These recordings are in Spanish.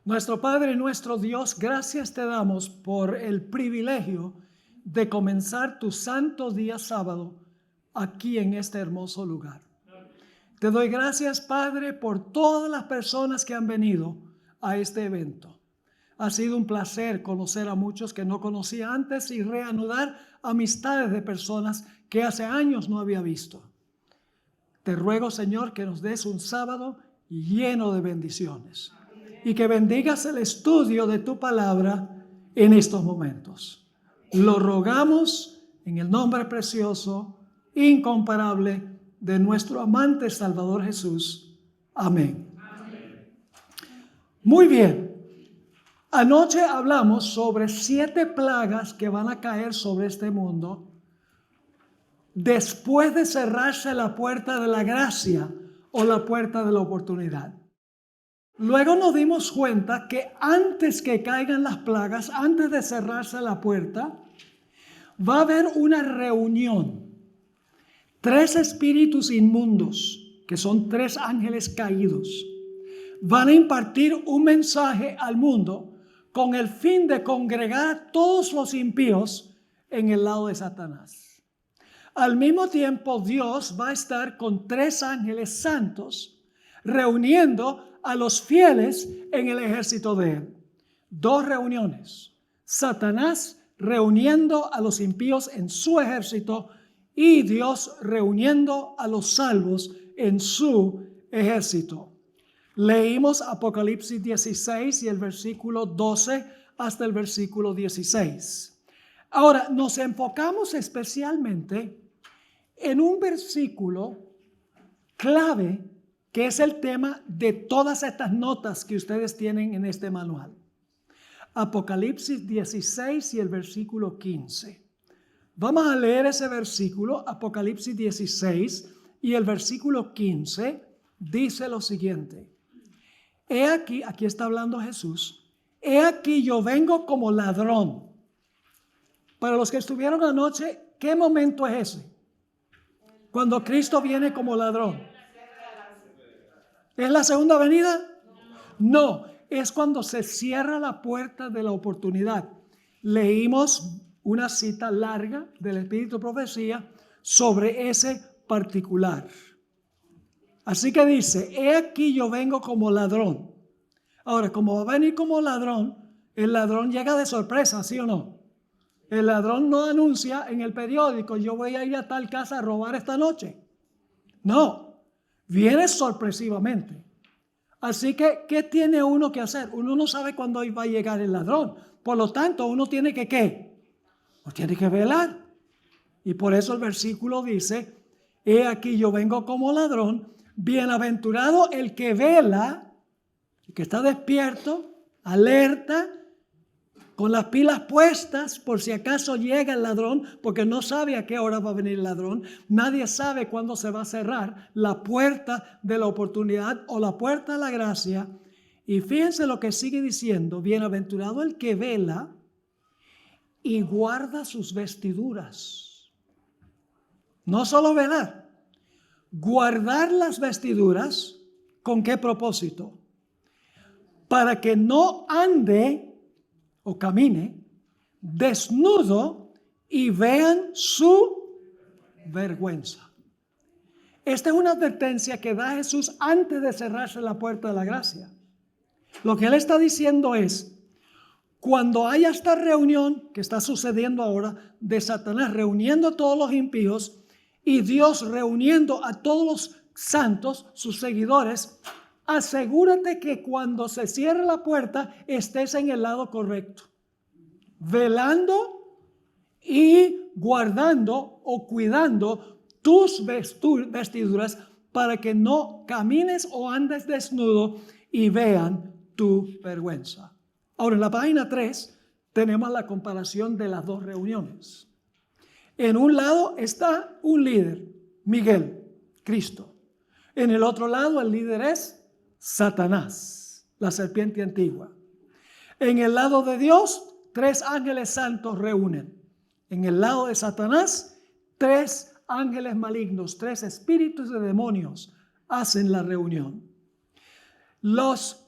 Nuestro Padre y nuestro Dios, gracias te damos por el privilegio de comenzar tu santo día sábado aquí en este hermoso lugar. Te doy gracias, Padre, por todas las personas que han venido a este evento. Ha sido un placer conocer a muchos que no conocía antes y reanudar amistades de personas que hace años no había visto. Te ruego, Señor, que nos des un sábado lleno de bendiciones y que bendigas el estudio de tu palabra en estos momentos. Lo rogamos en el nombre precioso, incomparable de nuestro amante Salvador Jesús. Amén. Muy bien. Anoche hablamos sobre 7 plagas que van a caer sobre este mundo después de cerrarse la puerta de la gracia o la puerta de la oportunidad. Luego nos dimos cuenta que antes que caigan las plagas, antes de cerrarse la puerta, va a haber una reunión. 3 espíritus inmundos, que son 3 ángeles caídos, van a impartir un mensaje al mundo con el fin de congregar a todos los impíos en el lado de Satanás. Al mismo tiempo, Dios va a estar con 3 ángeles santos reuniendo a los fieles en el ejército de él. 2 reuniones. Satanás reuniendo a los impíos en su ejército y Dios reuniendo a los salvos en su ejército. Leímos Apocalipsis 16 y el versículo 12 hasta el versículo 16. Ahora nos enfocamos especialmente en un versículo clave que es el tema de todas estas notas que ustedes tienen en este manual. Apocalipsis 16 y el versículo 15. Vamos a leer ese versículo, Apocalipsis 16 y el versículo 15 dice lo siguiente. He aquí está hablando Jesús, he aquí yo vengo como ladrón. Para los que estuvieron anoche, ¿qué momento es ese? Cuando Cristo viene como ladrón. ¿Es la segunda venida? No, es cuando se cierra la puerta de la oportunidad. Leímos una cita larga del Espíritu de Profecía sobre ese particular. Así que dice, he aquí yo vengo como ladrón. Ahora, como va a venir como ladrón, el ladrón llega de sorpresa, ¿sí o no? El ladrón no anuncia en el periódico, yo voy a ir a tal casa a robar esta noche. No. Viene sorpresivamente. Así que, ¿qué tiene uno que hacer? Uno no sabe cuándo va a llegar el ladrón. Por lo tanto, uno tiene que, ¿qué? Uno tiene que velar. Y por eso el versículo dice, he aquí yo vengo como ladrón, bienaventurado el que vela, el que está despierto, alerta, con las pilas puestas por si acaso llega el ladrón, porque no sabe a qué hora va a venir el ladrón. Nadie sabe cuándo se va a cerrar la puerta de la oportunidad o la puerta de la gracia. Y fíjense lo que sigue diciendo, bienaventurado el que vela y guarda sus vestiduras. No solo velar, guardar las vestiduras, ¿con qué propósito? Para que no ande o camine desnudo y vean su vergüenza. Esta es una advertencia que da Jesús antes de cerrarse la puerta de la gracia. Lo que él está diciendo es, cuando haya esta reunión que está sucediendo ahora de Satanás reuniendo a todos los impíos y Dios reuniendo a todos los santos, sus seguidores, asegúrate que cuando se cierre la puerta estés en el lado correcto, velando y guardando o cuidando tus vestiduras para que no camines o andes desnudo y vean tu vergüenza. Ahora en la página 3 tenemos la comparación de las 2 reuniones. En un lado está un líder, Miguel, Cristo. En el otro lado el líder es Satanás, la serpiente antigua. En el lado de Dios, 3 ángeles santos reúnen. En el lado de Satanás, 3 ángeles malignos, 3 espíritus de demonios hacen la reunión. Los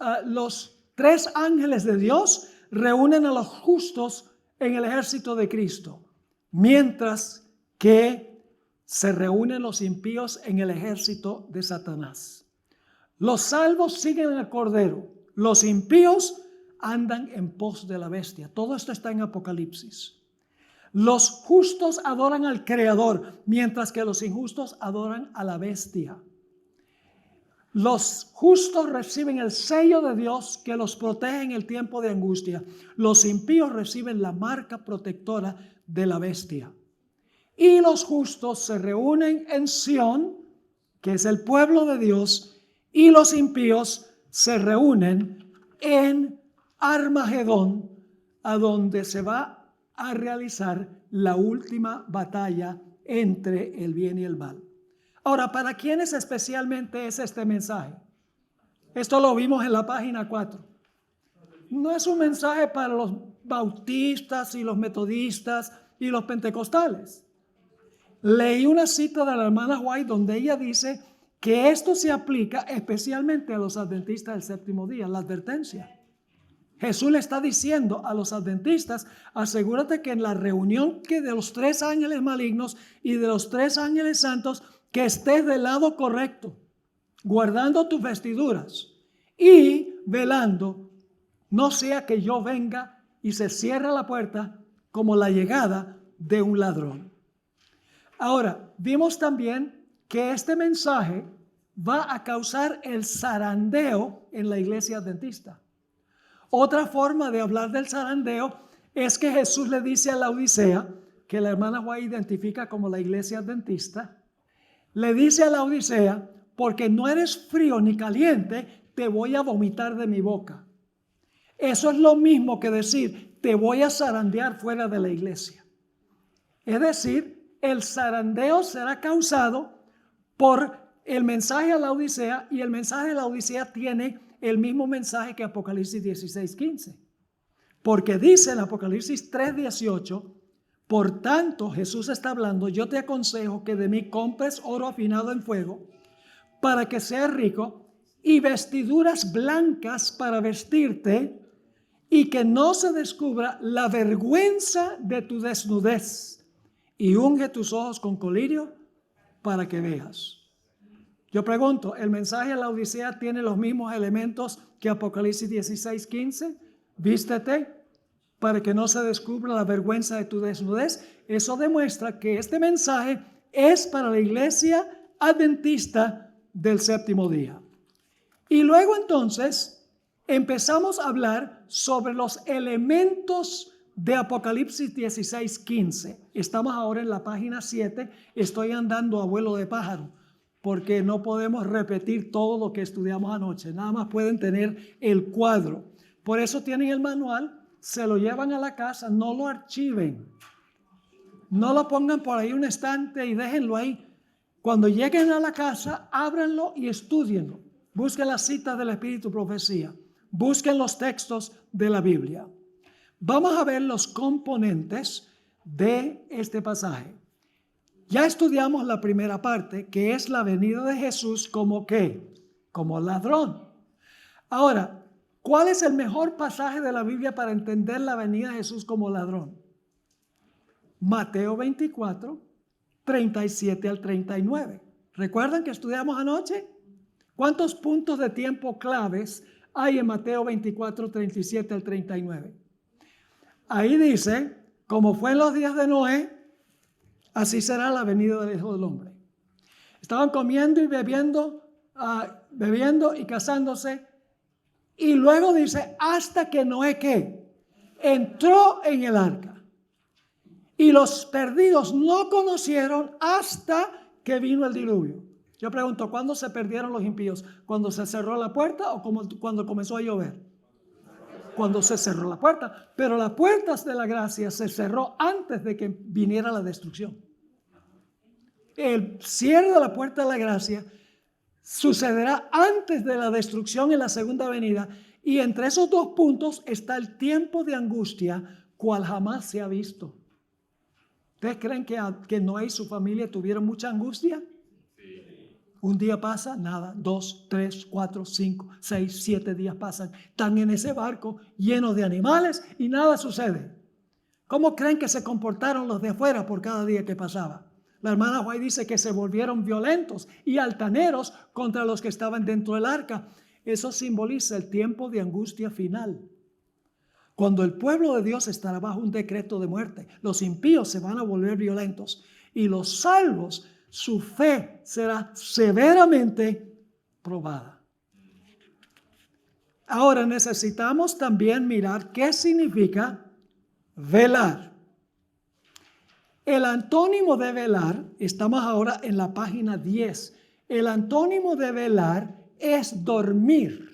3 ángeles de Dios reúnen a los justos en el ejército de Cristo, mientras que se reúnen los impíos en el ejército de Satanás. Los salvos siguen al Cordero, los impíos andan en pos de la bestia. Todo esto está en Apocalipsis. Los justos adoran al Creador, mientras que los injustos adoran a la bestia. Los justos reciben el sello de Dios que los protege en el tiempo de angustia. Los impíos reciben la marca protectora de la bestia. Y los justos se reúnen en Sión, que es el pueblo de Dios, y los impíos se reúnen en Armagedón, a donde se va a realizar la última batalla entre el bien y el mal. Ahora, ¿para quiénes especialmente es este mensaje? Esto lo vimos en la página 4. No es un mensaje para los bautistas y los metodistas y los pentecostales. Leí una cita de la hermana White donde ella dice que esto se aplica especialmente a los adventistas del séptimo día, la advertencia. Jesús le está diciendo a los adventistas: asegúrate que en la reunión que de los 3 ángeles malignos y de los 3 ángeles santos, que estés del lado correcto, guardando tus vestiduras y velando, no sea que yo venga y se cierre la puerta como la llegada de un ladrón. Ahora, vimos también que este mensaje va a causar el zarandeo en la iglesia adventista. Otra forma de hablar del zarandeo es que Jesús le dice a la Odisea, que la hermana White identifica como la iglesia adventista, le dice a la Odisea: porque no eres frío ni caliente, te voy a vomitar de mi boca. Eso es lo mismo que decir: te voy a zarandear fuera de la iglesia. Es decir, el zarandeo será causado por el mensaje a la Odisea, y el mensaje de la Odisea tiene el mismo mensaje que Apocalipsis 16:15. Porque dice en Apocalipsis 3:18, por tanto, Jesús está hablando: yo te aconsejo que de mí compres oro afinado en fuego para que seas rico, y vestiduras blancas para vestirte, y que no se descubra la vergüenza de tu desnudez, y unge tus ojos con colirio para que veas. Yo pregunto, ¿el mensaje a la Odisea tiene los mismos elementos que Apocalipsis 16:15? Vístete para que no se descubra la vergüenza de tu desnudez. Eso demuestra que este mensaje es para la iglesia adventista del séptimo día. Y luego entonces empezamos a hablar sobre los elementos de Apocalipsis 16:15. Estamos ahora en la página 7. Estoy andando a vuelo de pájaro, porque no podemos repetir todo lo que estudiamos anoche. Nada más pueden tener el cuadro. Por eso tienen el manual, se lo llevan a la casa, no lo archiven. No lo pongan por ahí en un estante y déjenlo ahí. Cuando lleguen a la casa, ábranlo y estudienlo. Busquen las citas del Espíritu Profecía. Busquen los textos de la Biblia. Vamos a ver los componentes de este pasaje. Ya estudiamos la primera parte, que es la venida de Jesús como ¿qué? Como ladrón. Ahora, ¿cuál es el mejor pasaje de la Biblia para entender la venida de Jesús como ladrón? Mateo 24, 37 al 39. ¿Recuerdan que estudiamos anoche? ¿Cuántos puntos de tiempo claves hay en Mateo 24, 37 al 39? Ahí dice: como fue en los días de Noé, así será la venida del Hijo del Hombre. Estaban comiendo y bebiendo y casándose. Y luego dice: hasta que Noé, ¿qué? Entró en el arca. Y los perdidos no conocieron hasta que vino el diluvio. Yo pregunto, ¿cuándo se perdieron los impíos? ¿Cuando se cerró la puerta o cuando comenzó a llover? Cuando se cerró la puerta. Pero las puertas de la gracia se cerró antes de que viniera la destrucción. El cierre de la puerta de la gracia sucederá antes de la destrucción en la segunda venida. Y entre esos dos puntos está el tiempo de angustia, cual jamás se ha visto. ¿Ustedes creen que Noé y su familia tuvieron mucha angustia? Sí. Un día pasa, nada. 2, 3, 4, 5, 6, 7 días pasan. Están en ese barco lleno de animales y nada sucede. ¿Cómo creen que se comportaron los de afuera por cada día que pasaba? La hermana White dice que se volvieron violentos y altaneros contra los que estaban dentro del arca. Eso simboliza el tiempo de angustia final. Cuando el pueblo de Dios estará bajo un decreto de muerte, los impíos se van a volver violentos y los salvos, su fe será severamente probada. Ahora necesitamos también mirar qué significa velar. El antónimo de velar, estamos ahora en la página 10. El antónimo de velar es dormir.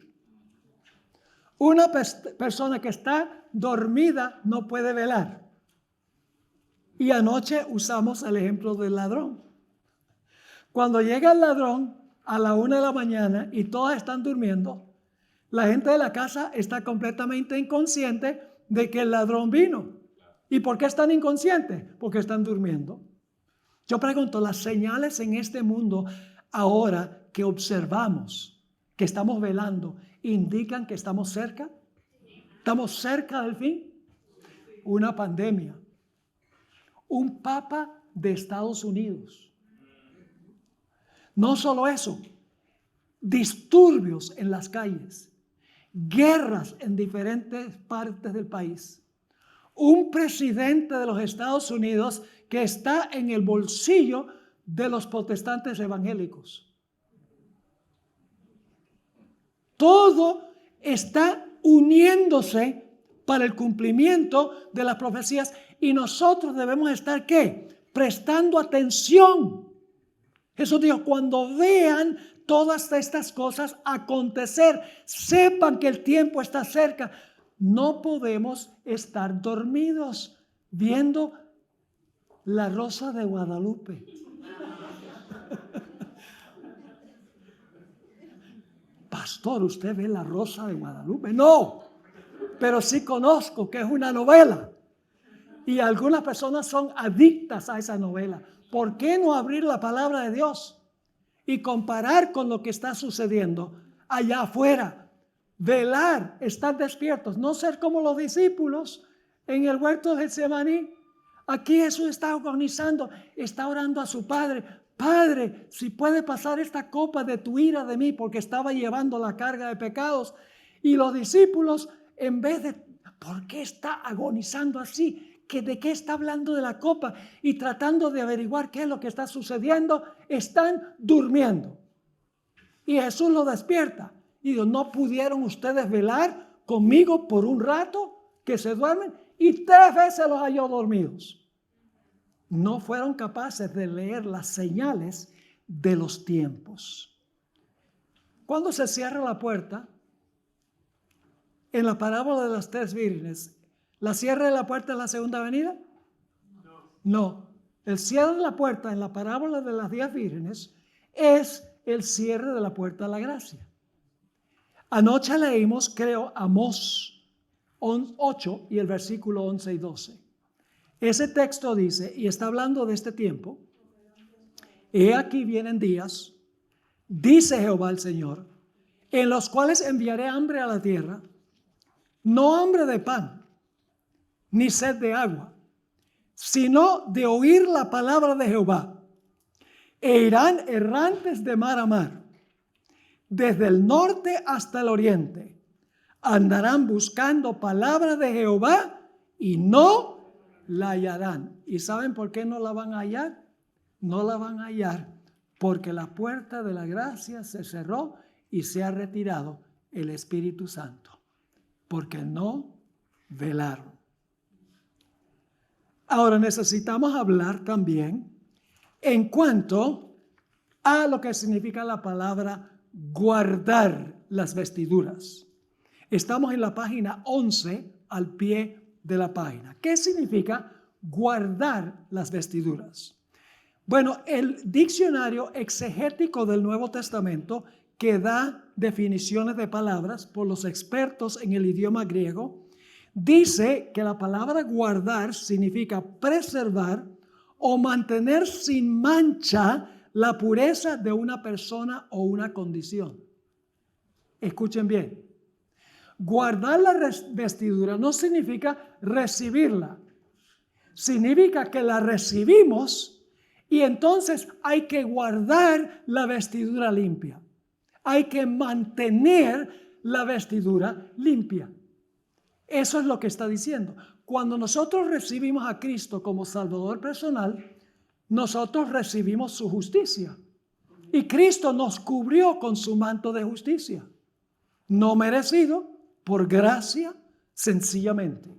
Una persona que está dormida no puede velar. Y anoche usamos el ejemplo del ladrón. Cuando llega el ladrón a la 1 de la mañana y todas están durmiendo, la gente de la casa está completamente inconsciente de que el ladrón vino. ¿Y por qué están inconscientes? Porque están durmiendo. Yo pregunto, las señales en este mundo ahora que observamos, que estamos velando, ¿indican que estamos cerca? ¿Estamos cerca del fin? Una pandemia. Un papa de Estados Unidos. No solo eso, disturbios en las calles, guerras en diferentes partes del país. Un presidente de los Estados Unidos que está en el bolsillo de los protestantes evangélicos. Todo está uniéndose para el cumplimiento de las profecías y nosotros debemos estar, ¿qué? Prestando atención. Jesús dijo, cuando vean todas estas cosas acontecer, sepan que el tiempo está cerca. No podemos estar dormidos viendo La Rosa de Guadalupe. Pastor, ¿usted ve La Rosa de Guadalupe? No, pero sí conozco que es una novela. Y algunas personas son adictas a esa novela. ¿Por qué no abrir la palabra de Dios y comparar con lo que está sucediendo allá afuera? Velar, estar despiertos, no ser como los discípulos en el huerto de Getsemaní. Aquí Jesús está agonizando, está orando a su Padre. Padre, si puede pasar esta copa de tu ira de mí, porque estaba llevando la carga de pecados. Y los discípulos, en vez de, ¿por qué está agonizando así? ¿De qué está hablando de la copa? Y tratando de averiguar qué es lo que está sucediendo, están durmiendo. Y Jesús los despierta. Y dijo, ¿no pudieron ustedes velar conmigo por un rato que se duermen? Y 3 veces los halló dormidos. No fueron capaces de leer las señales de los tiempos. Cuando se cierra la puerta, en la parábola de las 3 vírgenes, ¿la cierre de la puerta es la segunda venida? No. El cierre de la puerta en la parábola de las 10 vírgenes es el cierre de la puerta de la gracia. Anoche leímos, creo, Amós 8 y el versículo 11 y 12. Ese texto dice, y está hablando de este tiempo, he aquí vienen días, dice Jehová el Señor, en los cuales enviaré hambre a la tierra, no hambre de pan, ni sed de agua, sino de oír la palabra de Jehová. E irán errantes de mar a mar, desde el norte hasta el oriente. Andarán buscando palabra de Jehová y no la hallarán. ¿Y saben por qué no la van a hallar? No la van a hallar porque la puerta de la gracia se cerró y se ha retirado el Espíritu Santo. Porque no velaron. Ahora necesitamos hablar también en cuanto a lo que significa la palabra guardar las vestiduras. Estamos en la página 11 al pie de la página. ¿Qué significa guardar las vestiduras? Bueno, el diccionario exegético del Nuevo Testamento, que da definiciones de palabras por los expertos en el idioma griego, dice que la palabra guardar significa preservar o mantener sin mancha la pureza de una persona o una condición. Escuchen bien. Guardar la vestidura no significa recibirla. Significa que la recibimos y entonces hay que guardar la vestidura limpia. Hay que mantener la vestidura limpia. Eso es lo que está diciendo. Cuando nosotros recibimos a Cristo como Salvador personal, nosotros recibimos su justicia. Y Cristo nos cubrió con su manto de justicia. No merecido, por gracia, sencillamente.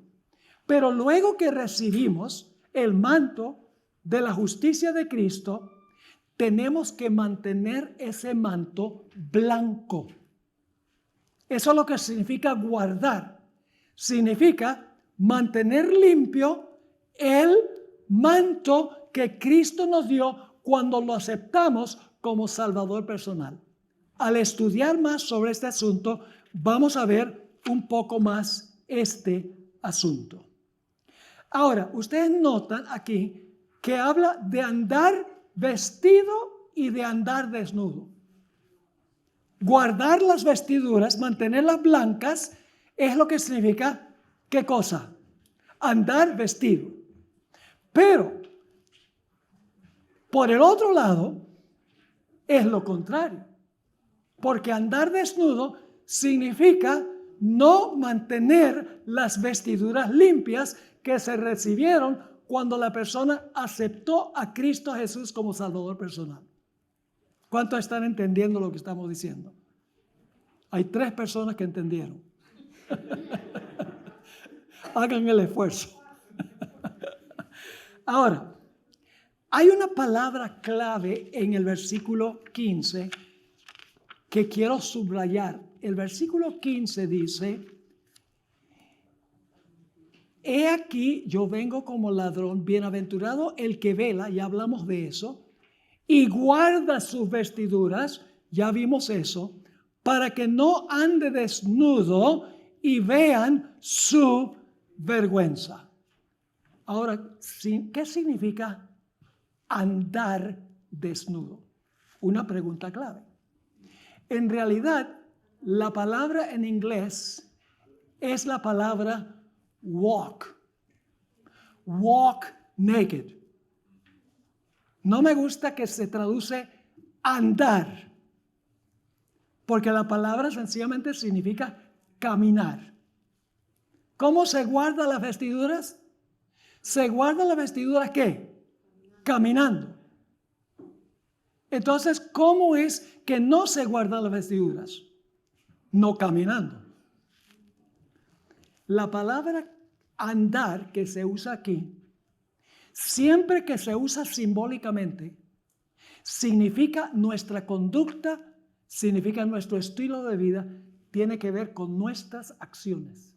Pero luego que recibimos el manto de la justicia de Cristo, tenemos que mantener ese manto blanco. Eso es lo que significa guardar. Significa mantener limpio el manto que Cristo nos dio cuando lo aceptamos como Salvador personal. Al estudiar más sobre este asunto, vamos a ver un poco más este asunto. Ahora, ustedes notan aquí que habla de andar vestido y de andar desnudo. Guardar las vestiduras, mantenerlas blancas, es lo que significa, ¿qué cosa? Andar vestido. Pero, por el otro lado, es lo contrario. Porque andar desnudo significa no mantener las vestiduras limpias que se recibieron cuando la persona aceptó a Cristo Jesús como Salvador personal. ¿Cuántos están entendiendo lo que estamos diciendo? Hay 3 personas que entendieron. Hagan el esfuerzo. Ahora, hay una palabra clave en el versículo 15 que quiero subrayar. El versículo 15 dice: he aquí yo vengo como ladrón, bienaventurado el que vela, ya hablamos de eso, y guarda sus vestiduras, ya vimos eso, para que no ande desnudo y vean su vergüenza. Ahora, ¿qué significa andar desnudo? Una pregunta clave. En realidad, la palabra en inglés es la palabra walk. Walk naked. No me gusta que se traduce andar, porque la palabra sencillamente significa caminar. ¿Cómo se guardan las vestiduras? ¿Se guardan las vestiduras qué? Caminando. Entonces, ¿cómo es que no se guardan las vestiduras? No caminando. La palabra andar que se usa aquí, siempre que se usa simbólicamente, significa nuestra conducta, significa nuestro estilo de vida, tiene que ver con nuestras acciones.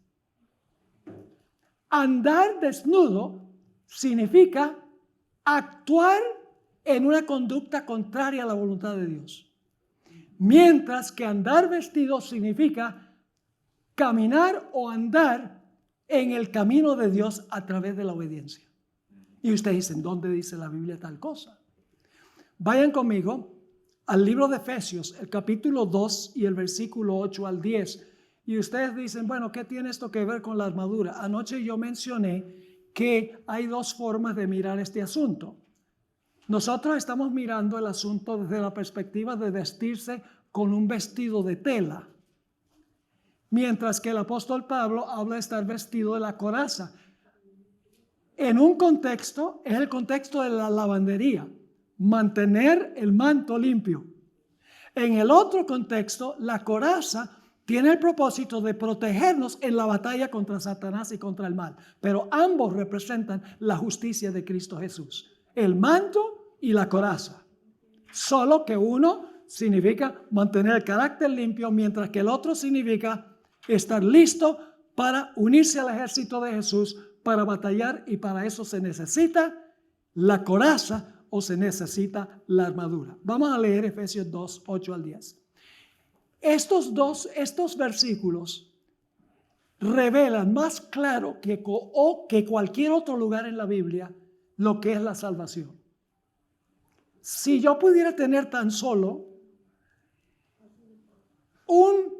Andar desnudo significa actuar en una conducta contraria a la voluntad de Dios. Mientras que andar vestido significa caminar o andar en el camino de Dios a través de la obediencia. Y ustedes dicen, ¿dónde dice la Biblia tal cosa? Vayan conmigo al libro de Efesios, el capítulo 2 y el versículo 8 al 10. Y ustedes dicen, bueno, ¿qué tiene esto que ver con la armadura? Anoche yo mencioné que hay 2 formas de mirar este asunto. Nosotros estamos mirando el asunto desde la perspectiva de vestirse con un vestido de tela, mientras que el apóstol Pablo habla de estar vestido de la coraza. En un contexto, es el contexto de la lavandería, mantener el manto limpio. En el otro contexto, la coraza tiene el propósito de protegernos en la batalla contra Satanás y contra el mal, pero ambos representan la justicia de Cristo Jesús. El manto y la coraza. Solo que uno significa mantener el carácter limpio, mientras que el otro significa estar listo para unirse al ejército de Jesús, para batallar, y para eso se necesita la coraza o se necesita la armadura. Vamos a leer Efesios 2, 8 al 10. Estos versículos revelan más claro que cualquier otro lugar en la Biblia lo que es la salvación. si yo pudiera tener tan solo un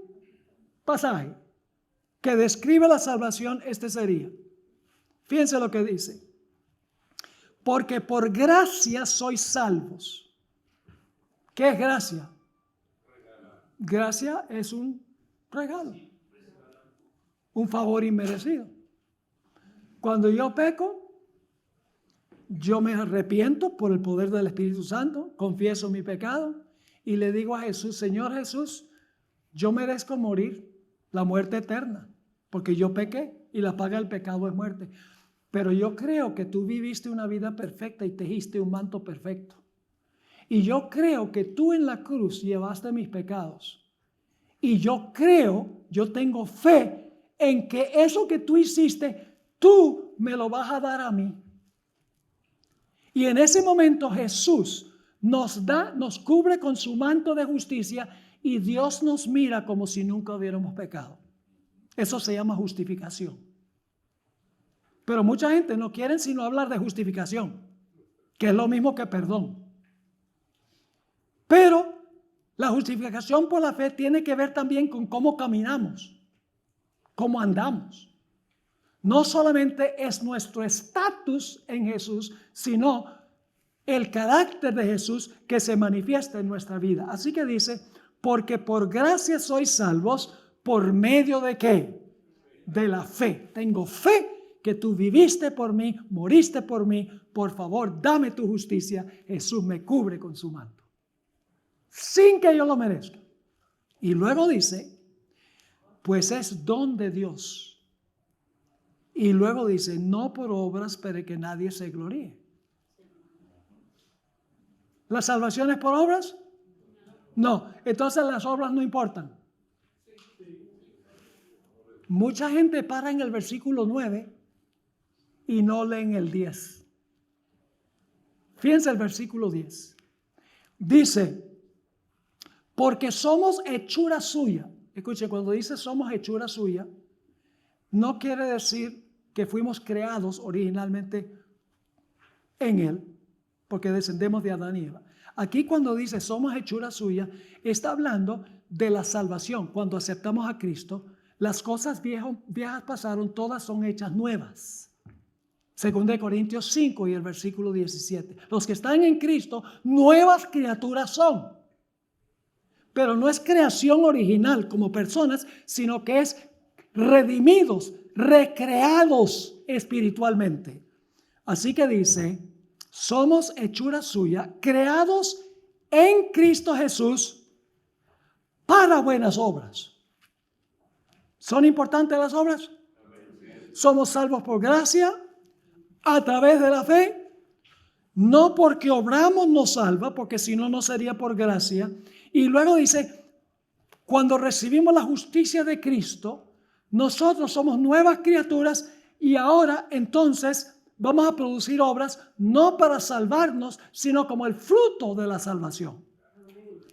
pasaje que describe la salvación, este sería. Fíjense lo que dice. Porque por gracia sois salvos. ¿Qué es gracia? Gracia es un regalo, un favor inmerecido. Cuando yo peco, yo me arrepiento por el poder del Espíritu Santo, confieso mi pecado y le digo a Jesús, Señor Jesús, yo merezco morir, la muerte eterna, porque yo pequé y la paga del pecado es muerte. Pero yo creo que tú viviste una vida perfecta y tejiste un manto perfecto. Y yo creo que tú en la cruz llevaste mis pecados. Y yo creo, yo tengo fe en que eso que tú hiciste, tú me lo vas a dar a mí. Y en ese momento Jesús nos cubre con su manto de justicia y Dios nos mira como si nunca hubiéramos pecado. Eso se llama justificación. Pero mucha gente no quiere sino hablar de justificación, que es lo mismo que perdón. Pero la justificación por la fe tiene que ver también con cómo caminamos, cómo andamos. No solamente es nuestro estatus en Jesús, sino el carácter de Jesús que se manifiesta en nuestra vida. Así que dice, porque por gracia sois salvos, ¿por medio de qué? De la fe. Tengo fe que tú viviste por mí, moriste por mí, por favor, dame tu justicia. Jesús me cubre con su manto, sin que yo lo merezca. Y luego dice, pues es don de Dios. Y luego dice, no por obras para que nadie se gloríe. ¿La salvación es por obras? No, entonces las obras no importan. Mucha gente para en el versículo 9 y no leen el 10. Fíjense el versículo 10. Dice, porque somos hechura suya. Escuche, cuando dice somos hechura suya, no quiere decir que fuimos creados originalmente en Él, porque descendemos de Adán y Eva. Aquí cuando dice somos hechura suya, está hablando de la salvación. Cuando aceptamos a Cristo, las cosas viejas pasaron, todas son hechas nuevas. 2 Corintios 5 y el versículo 17. Los que están en Cristo, nuevas criaturas son. Pero no es creación original como personas, sino que es redimidos, recreados espiritualmente. Así que dice, somos hechura suya, creados en Cristo Jesús para buenas obras. ¿Son importantes las obras? Somos salvos por gracia, a través de la fe, no porque obramos nos salva, porque si no, no sería por gracia. Y luego dice, cuando recibimos la justicia de Cristo, nosotros somos nuevas criaturas y ahora entonces vamos a producir obras no para salvarnos, sino como el fruto de la salvación.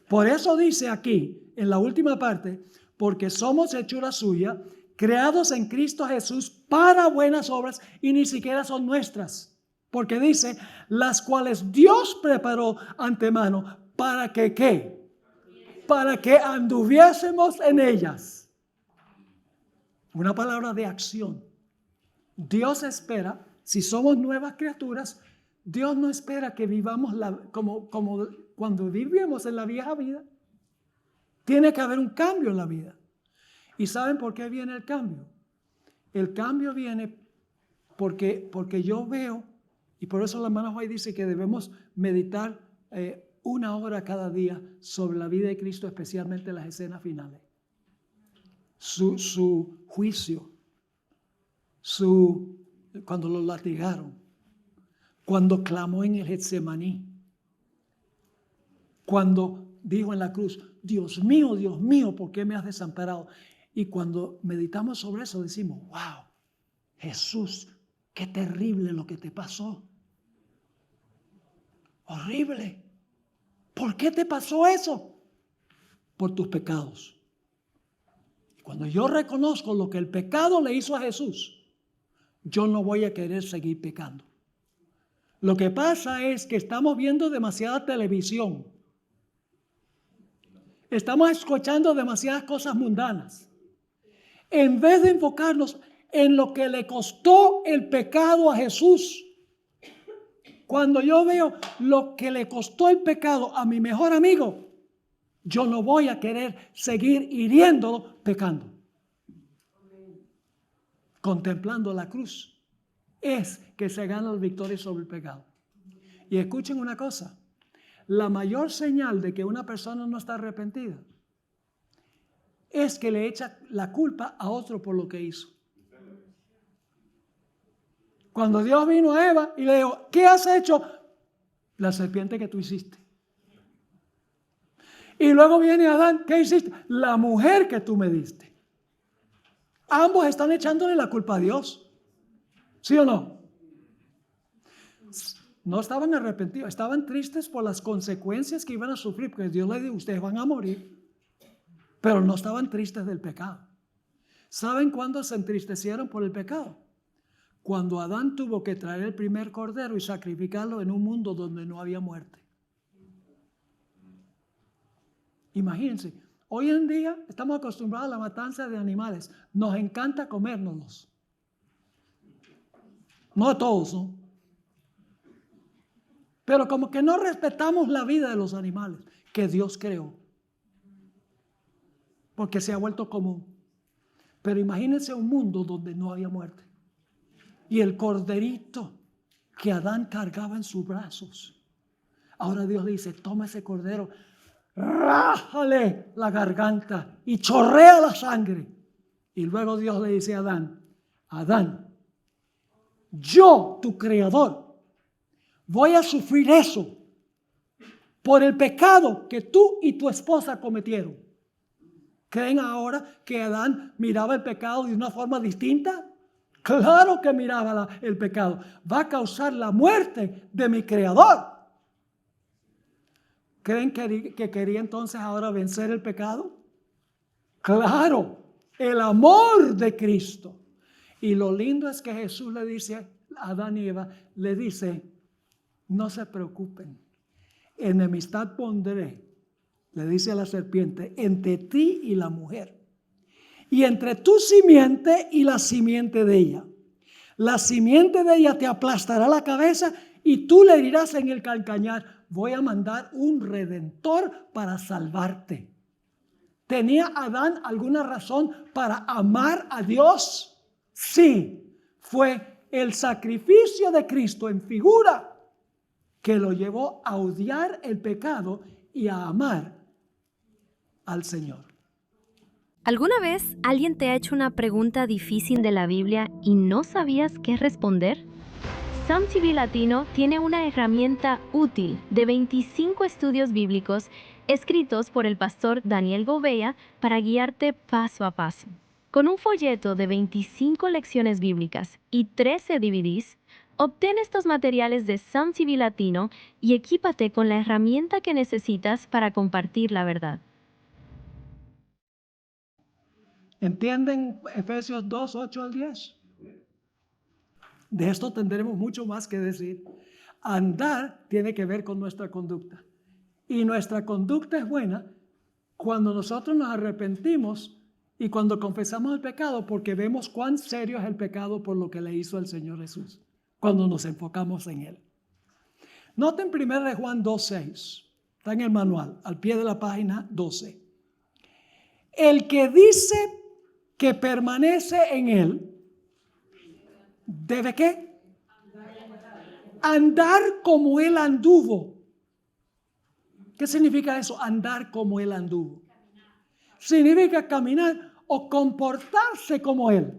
Por eso dice aquí, en la última parte, porque somos hechura suya, creados en Cristo Jesús para buenas obras y ni siquiera son nuestras. Porque dice, las cuales Dios preparó antemano para que ¿qué? Para que anduviésemos en ellas. Una palabra de acción. Dios espera, si somos nuevas criaturas, Dios no espera que vivamos como cuando vivimos en la vieja vida. Tiene que haber un cambio en la vida. ¿Y saben por qué viene el cambio? El cambio viene porque yo veo, y por eso la hermana White dice que debemos meditar 1 hora cada día sobre la vida de Cristo, especialmente las escenas finales. Su juicio, cuando lo latigaron, cuando clamó en el Getsemaní, cuando dijo en la cruz, Dios mío, ¿por qué me has desamparado? Y cuando meditamos sobre eso decimos, wow, Jesús, qué terrible lo que te pasó. Horrible. ¿Por qué te pasó eso? Por tus pecados. Cuando yo reconozco lo que el pecado le hizo a Jesús, yo no voy a querer seguir pecando. Lo que pasa es que estamos viendo demasiada televisión. Estamos escuchando demasiadas cosas mundanas. En vez de enfocarnos en lo que le costó el pecado a Jesús. Cuando yo veo lo que le costó el pecado a mi mejor amigo, yo no voy a querer seguir hiriéndolo pecando. Contemplando la cruz es que se gana la victoria sobre el pecado. Y escuchen una cosa, la mayor señal de que una persona no está arrepentida es que le echa la culpa a otro por lo que hizo. Cuando Dios vino a Eva y le dijo, ¿qué has hecho? La serpiente que tú hiciste. Y luego viene Adán, ¿qué hiciste? La mujer que tú me diste. Ambos están echándole la culpa a Dios. ¿Sí o no? No estaban arrepentidos, estaban tristes por las consecuencias que iban a sufrir, porque Dios les dijo, ustedes van a morir. Pero no estaban tristes del pecado. ¿Saben cuándo se entristecieron por el pecado? Cuando Adán tuvo que traer el primer cordero y sacrificarlo en un mundo donde no había muerte. Imagínense, hoy en día estamos acostumbrados a la matanza de animales. Nos encanta comérnoslos. No a todos, ¿no? Pero como que no respetamos la vida de los animales que Dios creó. Porque se ha vuelto común. Pero imagínense un mundo donde no había muerte. Y el corderito que Adán cargaba en sus brazos. Ahora Dios le dice, toma ese cordero, rájale la garganta y chorrea la sangre. Y luego Dios le dice a Adán, Adán, yo, tu creador, voy a sufrir eso por el pecado que tú y tu esposa cometieron. ¿Creen ahora que Adán miraba el pecado de una forma distinta? Claro que miraba el pecado. Va a causar la muerte de mi creador. ¿Creen que quería entonces ahora vencer el pecado? Claro, el amor de Cristo. Y lo lindo es que Jesús le dice a Adán y Eva, le dice, no se preocupen, enemistad pondré, le dice a la serpiente, entre ti y la mujer. Y entre tu simiente y la simiente de ella. La simiente de ella te aplastará la cabeza y tú le herirás en el calcañar. Voy a mandar un redentor para salvarte. ¿Tenía Adán alguna razón para amar a Dios? Sí, fue el sacrificio de Cristo en figura que lo llevó a odiar el pecado y a amar al Señor. ¿Alguna vez alguien te ha hecho una pregunta difícil de la Biblia y no sabías qué responder? Sam TV Latino tiene una herramienta útil de 25 estudios bíblicos escritos por el pastor Daniel Gouveia para guiarte paso a paso. Con un folleto de 25 lecciones bíblicas y 13 DVDs, obtén estos materiales de Sam TV Latino y equípate con la herramienta que necesitas para compartir la verdad. ¿Entienden Efesios 2, 8 al 10? De esto tendremos mucho más que decir. Andar tiene que ver con nuestra conducta. Y nuestra conducta es buena cuando nosotros nos arrepentimos y cuando confesamos el pecado, porque vemos cuán serio es el pecado por lo que le hizo el Señor Jesús, cuando nos enfocamos en Él. Noten 1 Juan 2:6. Está en el manual, al pie de la página 12. El que dice que permanece en Él, ¿debe qué? Andar como Él anduvo. ¿Qué significa eso? Andar como Él anduvo. Significa caminar o comportarse como Él.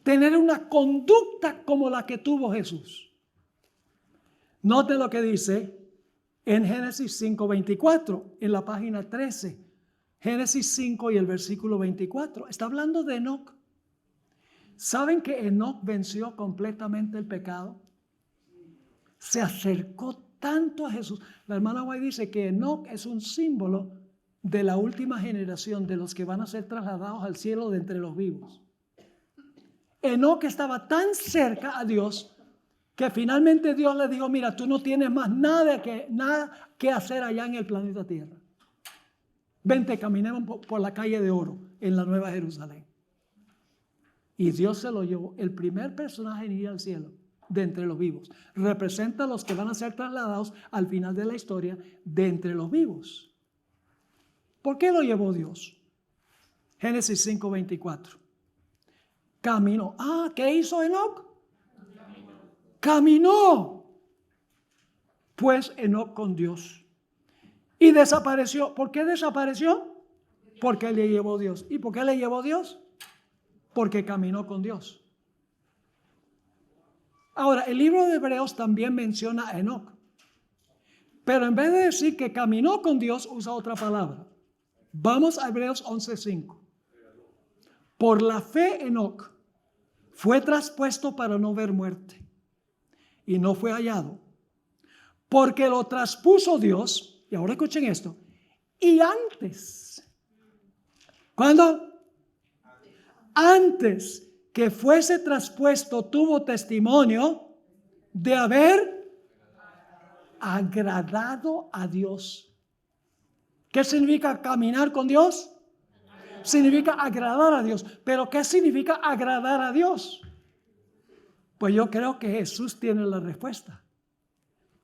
Tener una conducta como la que tuvo Jesús. Note lo que dice en Génesis 5:24, en la página 13. Génesis 5 y el versículo 24. Está hablando de Enoc. ¿Saben que Enoc venció completamente el pecado? Se acercó tanto a Jesús. La hermana White dice que Enoc es un símbolo de la última generación de los que van a ser trasladados al cielo de entre los vivos. Enoc estaba tan cerca a Dios que finalmente Dios le dijo, mira, tú no tienes más nada que hacer allá en el planeta Tierra. Vente, caminemos por la calle de oro en la Nueva Jerusalén. Y Dios se lo llevó, el primer personaje en ir al cielo de entre los vivos. Representa a los que van a ser trasladados al final de la historia de entre los vivos. ¿Por qué lo llevó Dios? Génesis 5:24. Caminó. ¿Qué hizo Enoc? Caminó. Pues Enoc con Dios. Y desapareció. ¿Por qué desapareció? Porque le llevó Dios. ¿Y por qué le llevó Dios? Porque caminó con Dios. Ahora, el libro de Hebreos también menciona a Enoc. Pero en vez de decir que caminó con Dios, usa otra palabra. Vamos a Hebreos 11:5. Por la fe Enoc fue traspuesto para no ver muerte. Y no fue hallado. Porque lo traspuso Dios. Y ahora escuchen esto. Y antes. ¿Cuándo? Antes que fuese traspuesto, tuvo testimonio de haber agradado a Dios. ¿Qué significa caminar con Dios? Significa agradar a Dios. ¿Pero qué significa agradar a Dios? Pues yo creo que Jesús tiene la respuesta.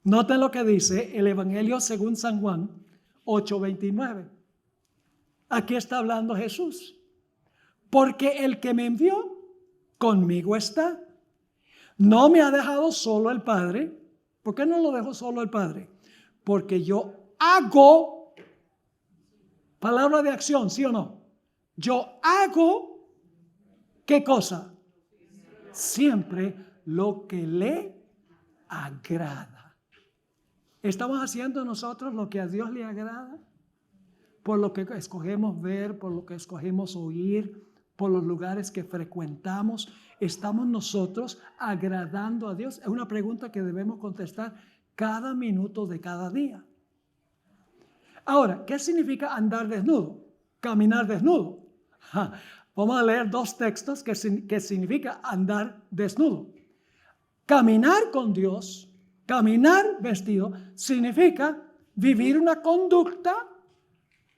Noten lo que dice el Evangelio según San Juan 8:29. Aquí está hablando Jesús. Porque el que me envió conmigo está. No me ha dejado solo el Padre. ¿Por qué no lo dejó solo el Padre? Porque yo hago, palabra de acción, ¿sí o no? Yo hago, ¿qué cosa? Siempre lo que le agrada. ¿Estamos haciendo nosotros lo que a Dios le agrada? Por lo que escogemos ver, por lo que escogemos oír, por los lugares que frecuentamos, ¿estamos nosotros agradando a Dios? Es una pregunta que debemos contestar cada minuto de cada día. Ahora, ¿qué significa andar desnudo? Caminar desnudo. Vamos a leer dos textos que significa andar desnudo. Caminar con Dios, caminar vestido, significa vivir una conducta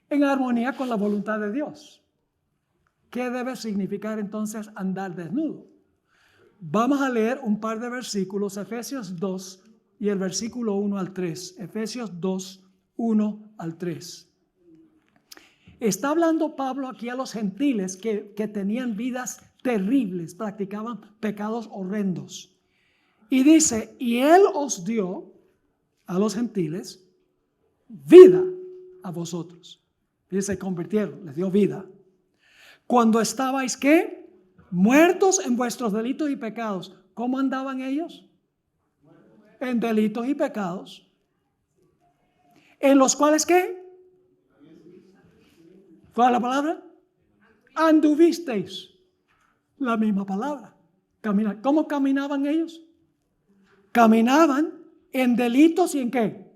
en armonía con la voluntad de Dios. ¿Qué debe significar entonces andar desnudo? Vamos a leer un par de versículos, Efesios 2 y el versículo 1 al 3. Efesios 2, 1 al 3. Está hablando Pablo aquí a los gentiles que tenían vidas terribles, practicaban pecados horrendos. Y dice, y Él os dio a los gentiles vida a vosotros. Y se convirtieron, les dio vida. Cuando estabais, ¿qué? Muertos en vuestros delitos y pecados. ¿Cómo andaban ellos? En delitos y pecados. En los cuales, ¿qué? ¿Cuál es la palabra? Anduvisteis. La misma palabra. Caminar. ¿Cómo caminaban ellos? Caminaban en delitos y en ¿qué?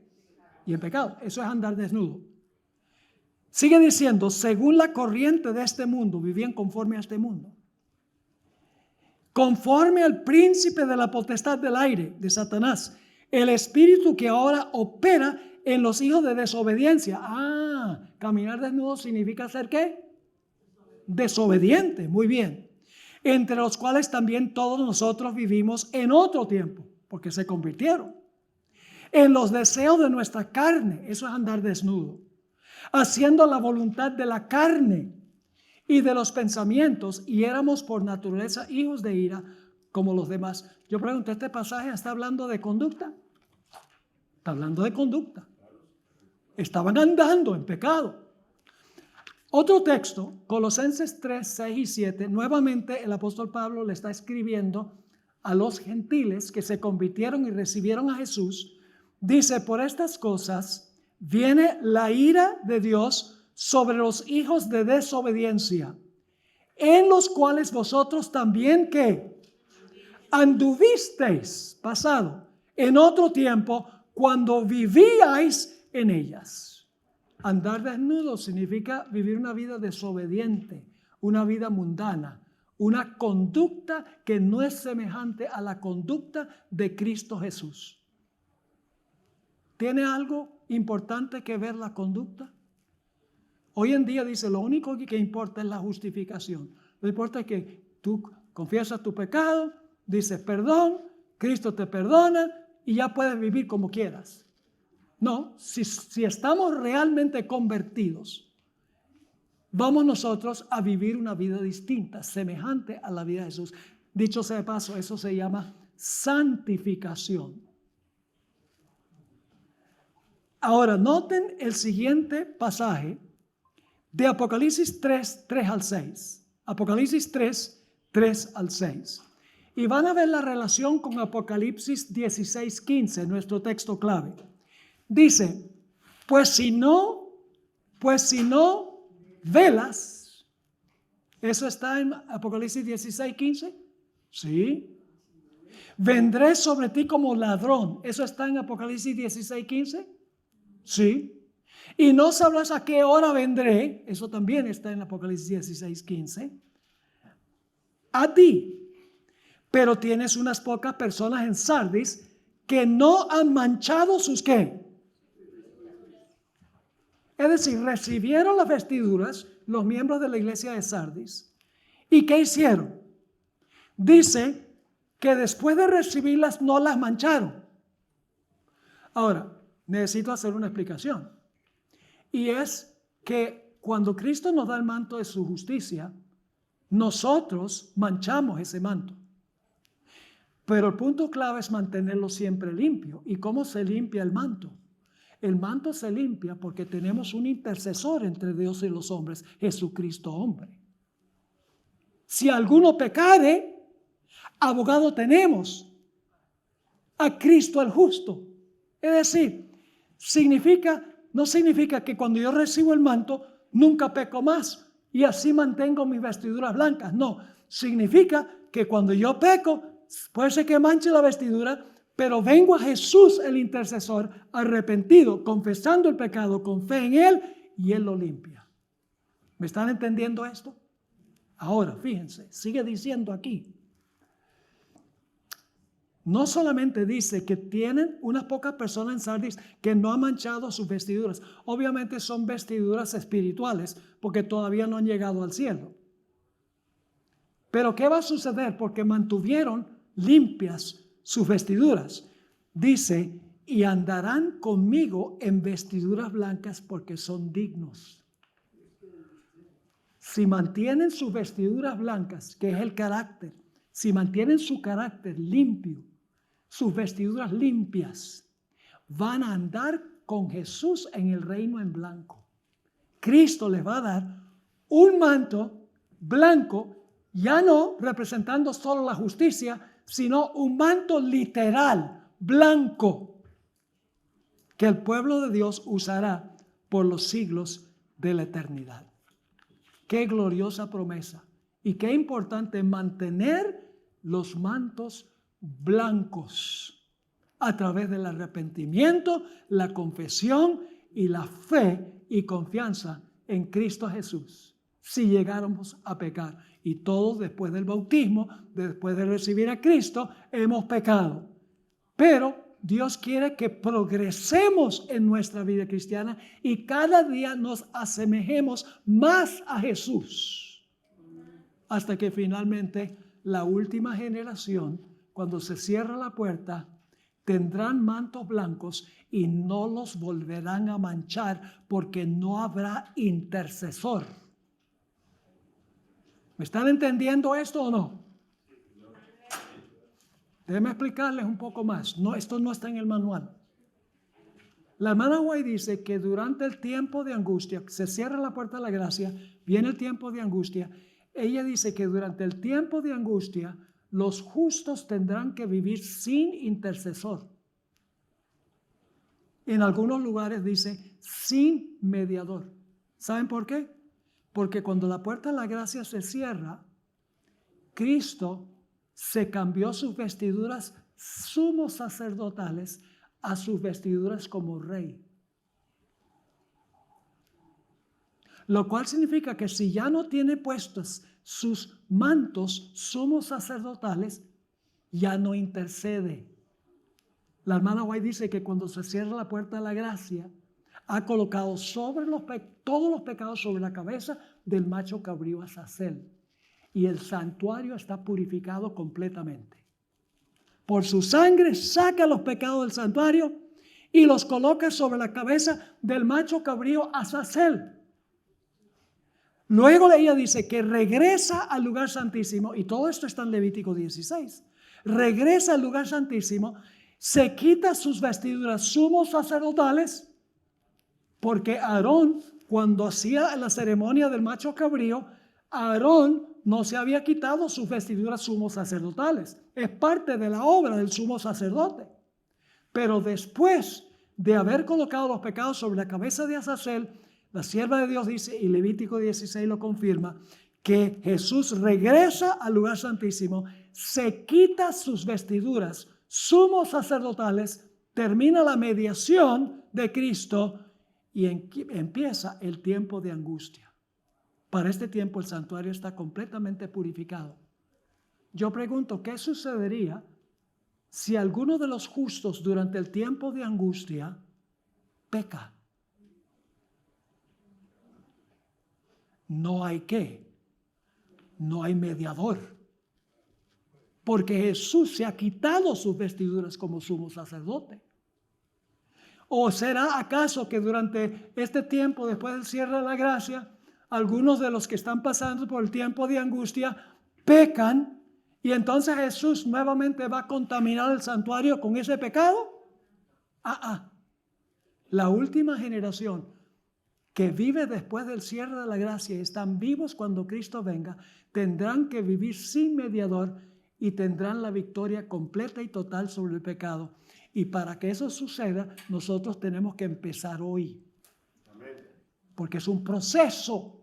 Y en pecado. Eso es andar desnudo. Sigue diciendo, según la corriente de este mundo, vivían conforme a este mundo. Conforme al príncipe de la potestad del aire, de Satanás, el espíritu que ahora opera en los hijos de desobediencia. Caminar desnudo significa ser ¿qué? Desobediente, muy bien. Entre los cuales también todos nosotros vivimos en otro tiempo, porque se convirtieron. En los deseos de nuestra carne, eso es andar desnudo. Haciendo la voluntad de la carne y de los pensamientos, y éramos por naturaleza hijos de ira como los demás. Yo pregunto, ¿este pasaje está hablando de conducta? Está hablando de conducta. Estaban andando en pecado. Otro texto, Colosenses 3, 6 y 7, nuevamente el apóstol Pablo le está escribiendo a los gentiles que se convirtieron y recibieron a Jesús. Dice, por estas cosas viene la ira de Dios sobre los hijos de desobediencia, en los cuales vosotros también ¿qué? Anduvisteis, pasado, en otro tiempo, cuando vivíais en ellas. Andar desnudo significa vivir una vida desobediente, una vida mundana, una conducta que no es semejante a la conducta de Cristo Jesús. ¿Tiene algo importante que ver la conducta? Hoy en día dice, lo único que importa es la justificación. Lo importa es que tú confiesas tu pecado, dices perdón, Cristo te perdona y ya puedes vivir como quieras. No, si estamos realmente convertidos, vamos nosotros a vivir una vida distinta, semejante a la vida de Jesús. Dicho sea de paso, eso se llama santificación. Ahora, noten el siguiente pasaje de Apocalipsis 3, 3 al 6. Apocalipsis 3, 3 al 6. Y van a ver la relación con Apocalipsis 16, 15, nuestro texto clave. Dice, pues si no velas. ¿Eso está en Apocalipsis 16, 15? Sí. Vendré sobre ti como ladrón. ¿Eso está en Apocalipsis 16, 15? Sí. Y no sabrás a qué hora vendré. Eso también está en Apocalipsis 16, 15. A ti. Pero tienes unas pocas personas en Sardis que no han manchado sus ¿qué? Es decir, recibieron las vestiduras los miembros de la iglesia de Sardis. ¿Y qué hicieron? Dice que después de recibirlas no las mancharon. Ahora, necesito hacer una explicación. Y es que cuando Cristo nos da el manto de su justicia, nosotros manchamos ese manto. Pero el punto clave es mantenerlo siempre limpio. ¿Y cómo se limpia el manto? El manto se limpia porque tenemos un intercesor entre Dios y los hombres, Jesucristo hombre. Si alguno pecare, abogado tenemos, a Cristo el justo. Es decir, no significa que cuando yo recibo el manto nunca peco más y así mantengo mis vestiduras blancas. No, significa que cuando yo peco, puede ser que manche la vestidura, pero vengo a Jesús el intercesor arrepentido, confesando el pecado con fe en Él y Él lo limpia. ¿Me están entendiendo esto? Ahora, fíjense, sigue diciendo aquí. No solamente dice que tienen unas pocas personas en Sardis que no han manchado sus vestiduras. Obviamente son vestiduras espirituales porque todavía no han llegado al cielo. Pero ¿qué va a suceder? Porque mantuvieron limpias sus vestiduras. Dice, y andarán conmigo en vestiduras blancas porque son dignos. Si mantienen sus vestiduras blancas, que es el carácter, si mantienen su carácter limpio, sus vestiduras limpias, van a andar con Jesús en el reino en blanco. Cristo les va a dar un manto blanco, ya no representando solo la justicia, sino un manto literal, blanco, que el pueblo de Dios usará por los siglos de la eternidad. Qué gloriosa promesa y qué importante mantener los mantos blancos a través del arrepentimiento, la confesión y la fe y confianza en Cristo Jesús. Si llegáramos a pecar, y todos después del bautismo, después de recibir a Cristo, hemos pecado. Pero Dios quiere que progresemos en nuestra vida cristiana y cada día nos asemejemos más a Jesús. Hasta que finalmente la última generación, cuando se cierra la puerta, tendrán mantos blancos y no los volverán a manchar porque no habrá intercesor. ¿Me están entendiendo esto o no? Déjenme explicarles un poco más. No, esto no está en el manual. La hermana White dice que durante el tiempo de angustia, se cierra la puerta de la gracia, viene el tiempo de angustia. Ella dice que durante el tiempo de angustia, los justos tendrán que vivir sin intercesor. En algunos lugares dice sin mediador. ¿Saben por qué? Porque cuando la puerta de la gracia se cierra, Cristo se cambió sus vestiduras sumos sacerdotales a sus vestiduras como rey. Lo cual significa que si ya no tiene puestos sus mantos sumos sacerdotales, ya no intercede. La hermana White dice que cuando se cierra la puerta de la gracia, ha colocado sobre todos los pecados sobre la cabeza del macho cabrío Azazel. Y el santuario está purificado completamente. Por su sangre saca los pecados del santuario y los coloca sobre la cabeza del macho cabrío Azazel. Luego ella dice que regresa al lugar santísimo, y todo esto está en Levítico 16. Regresa al lugar santísimo, se quita sus vestiduras sumos sacerdotales, porque Aarón, cuando hacía la ceremonia del macho cabrío, Aarón no se había quitado sus vestiduras sumos sacerdotales. Es parte de la obra del sumo sacerdote. Pero después de haber colocado los pecados sobre la cabeza de Azazel, la sierva de Dios dice, y Levítico 16 lo confirma, que Jesús regresa al lugar santísimo, se quita sus vestiduras sumos sacerdotales, termina la mediación de Cristo y empieza el tiempo de angustia. Para este tiempo el santuario está completamente purificado. Yo pregunto, ¿qué sucedería si alguno de los justos durante el tiempo de angustia peca? No hay qué, no hay mediador, porque Jesús se ha quitado sus vestiduras como sumo sacerdote. ¿O será acaso que durante este tiempo, después del cierre de la gracia, algunos de los que están pasando por el tiempo de angustia pecan y entonces Jesús nuevamente va a contaminar el santuario con ese pecado? La última generación que vive después del cierre de la gracia y están vivos cuando Cristo venga, tendrán que vivir sin mediador y tendrán la victoria completa y total sobre el pecado. Y para que eso suceda, nosotros tenemos que empezar hoy. Porque es un proceso.